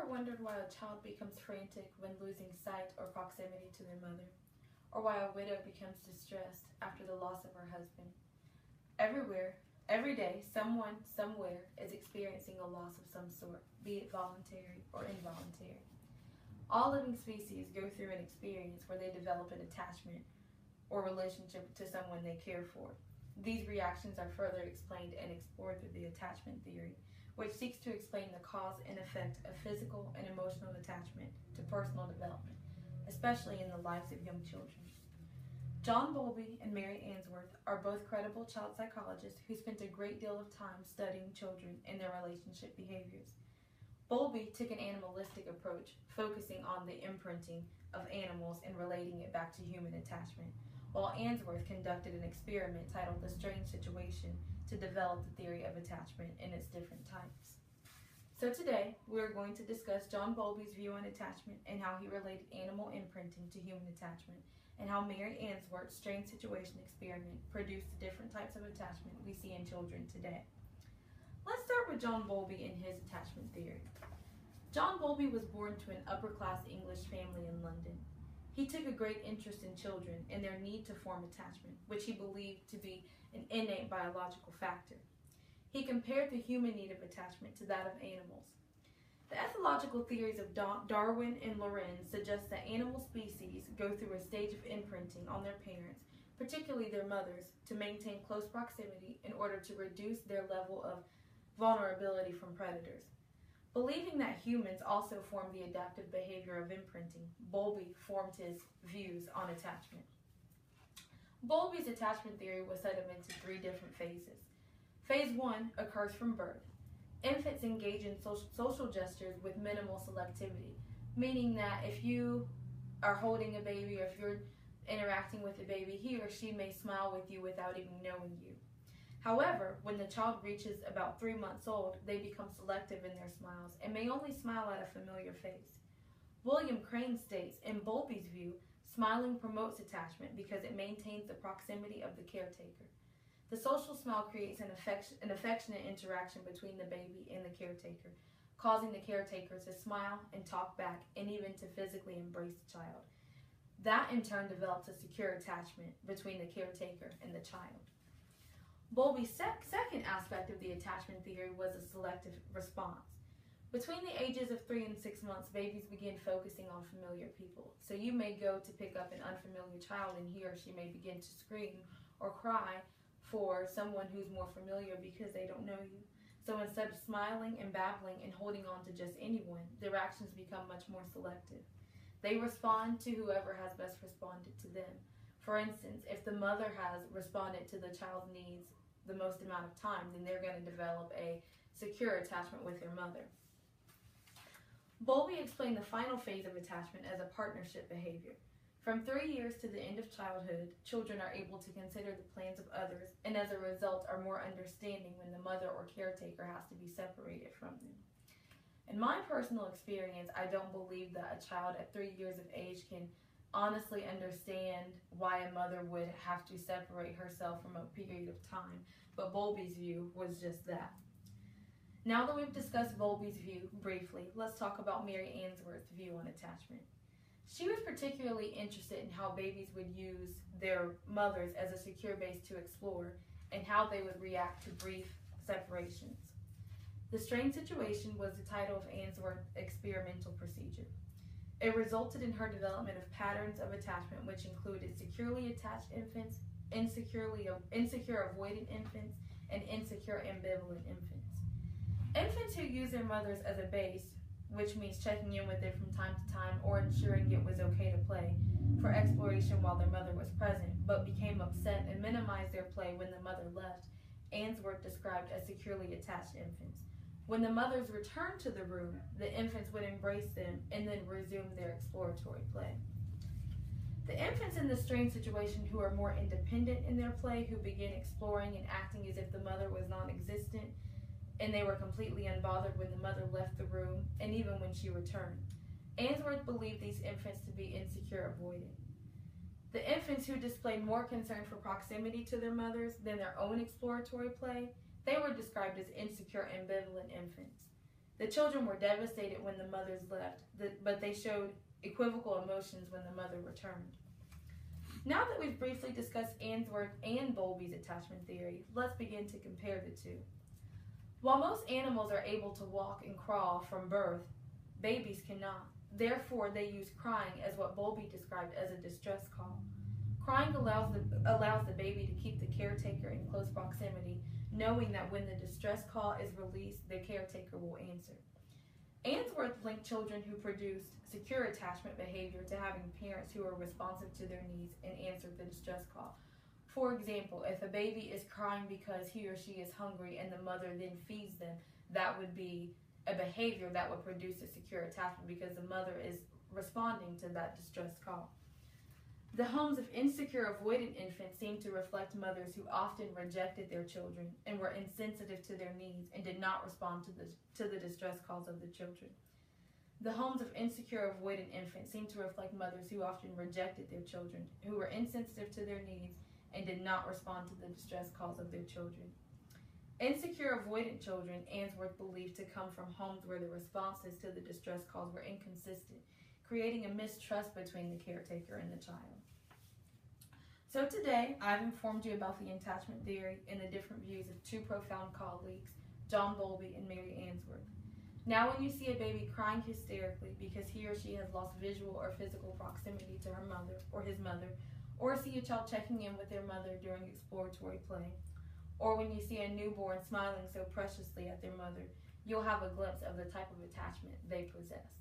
wondered why a child becomes frantic when losing sight or proximity to their mother, or why a widow becomes distressed after the loss of her husband? Everywhere, every day, someone, somewhere is experiencing a loss of some sort, be it voluntary or involuntary. All living species go through an experience where they develop an attachment or relationship to someone they care for. These reactions are further explained and explored through the attachment theory, which seeks to explain the cause and effect of physical and emotional attachment to personal development, especially in the lives of young children. John Bowlby and Mary Ainsworth are both credible child psychologists who spent a great deal of time studying children and their relationship behaviors. Bowlby took an animalistic approach, focusing on the imprinting of animals and relating it back to human attachment, while Ainsworth conducted an experiment titled The Strange Situation to develop the theory of attachment in its different types. So today, we are going to discuss John Bowlby's view on attachment and how he related animal imprinting to human attachment, and how Mary Ainsworth's Strange Situation experiment produced the different types of attachment we see in children today. Let's start with John Bowlby and his attachment theory. John Bowlby was born to an upper-class English family in London. He took a great interest in children and their need to form attachment, which he believed to be an innate biological factor. He compared the human need of attachment to that of animals. The ethological theories of Darwin and Lorenz suggest that animal species go through a stage of imprinting on their parents, particularly their mothers, to maintain close proximity in order to reduce their level of vulnerability from predators. Believing that humans also form the adaptive behavior of imprinting, Bowlby formed his views on attachment. Bowlby's attachment theory was set up into 3 different phases. Phase 1 occurs from birth. Infants engage in social gestures with minimal selectivity, meaning that if you are holding a baby or if you're interacting with a baby, he or she may smile with you without even knowing you. However, when the child reaches about 3 months old, they become selective in their smiles and may only smile at a familiar face. William Crane states, in Bowlby's view, smiling promotes attachment because it maintains the proximity of the caretaker. The social smile creates an affectionate interaction between the baby and the caretaker, causing the caretaker to smile and talk back and even to physically embrace the child. That in turn develops a secure attachment between the caretaker and the child. Bowlby's second aspect of the attachment theory was a selective response. Between the ages of 3 and 6 months, babies begin focusing on familiar people. So you may go to pick up an unfamiliar child and he or she may begin to scream or cry for someone who's more familiar because they don't know you. So instead of smiling and babbling and holding on to just anyone, their actions become much more selective. They respond to whoever has best responded to them. For instance, if the mother has responded to the child's needs the most amount of time, then they're going to develop a secure attachment with their mother. Bowlby explained the final phase of attachment as a partnership behavior. From 3 years to the end of childhood, children are able to consider the plans of others and as a result are more understanding when the mother or caretaker has to be separated from them. In my personal experience, I don't believe that a child at 3 years of age can honestly understand why a mother would have to separate herself from a period of time, but Bowlby's view was just that. Now that we've discussed Bowlby's view briefly, let's talk about Mary Ainsworth's view on attachment. She was particularly interested in how babies would use their mothers as a secure base to explore and how they would react to brief separations. The Strange Situation was the title of Ainsworth's experimental procedure. It resulted in her development of patterns of attachment which included securely attached infants, insecure avoidant infants, and insecure ambivalent infants. Infants who use their mothers as a base, which means checking in with it from time to time or ensuring it was okay to play for exploration while their mother was present, but became upset and minimized their play when the mother left, Ainsworth described as securely attached infants. When the mothers returned to the room, the infants would embrace them and then resume their exploratory play. The infants in the Strange Situation who are more independent in their play, who begin exploring and acting as if the mother was non-existent, and they were completely unbothered when the mother left the room and even when she returned. Ainsworth believed these infants to be insecure avoidant. The infants who displayed more concern for proximity to their mothers than their own exploratory play, they were described as insecure ambivalent infants. The children were devastated when the mothers left, but they showed equivocal emotions when the mother returned. Now that we've briefly discussed Ainsworth and Bowlby's attachment theory, let's begin to compare the two. While most animals are able to walk and crawl from birth, babies cannot. Therefore, they use crying as what Bowlby described as a distress call. Crying allows the baby to keep the caretaker in close proximity, knowing that when the distress call is released, the caretaker will answer. Ainsworth linked children who produced secure attachment behavior to having parents who are responsive to their needs and answered the distress call. For example, if a baby is crying because he or she is hungry and the mother then feeds them, that would be a behavior that would produce a secure attachment because the mother is responding to that distress call. The homes of insecure avoidant infants seem to reflect mothers who often rejected their children and were insensitive to their needs and did not respond to the distress calls of the children. The homes of insecure avoidant infants seem to reflect mothers who often rejected their children, who were insensitive to their needs and did not respond to the distress calls of their children. Insecure avoidant children, Ainsworth believed to come from homes where the responses to the distress calls were inconsistent, creating a mistrust between the caretaker and the child. So today, I've informed you about the attachment theory and the different views of two profound colleagues, John Bowlby and Mary Ainsworth. Now when you see a baby crying hysterically because he or she has lost visual or physical proximity to her mother or his mother, or see a child checking in with their mother during exploratory play, or when you see a newborn smiling so preciously at their mother, you'll have a glimpse of the type of attachment they possess.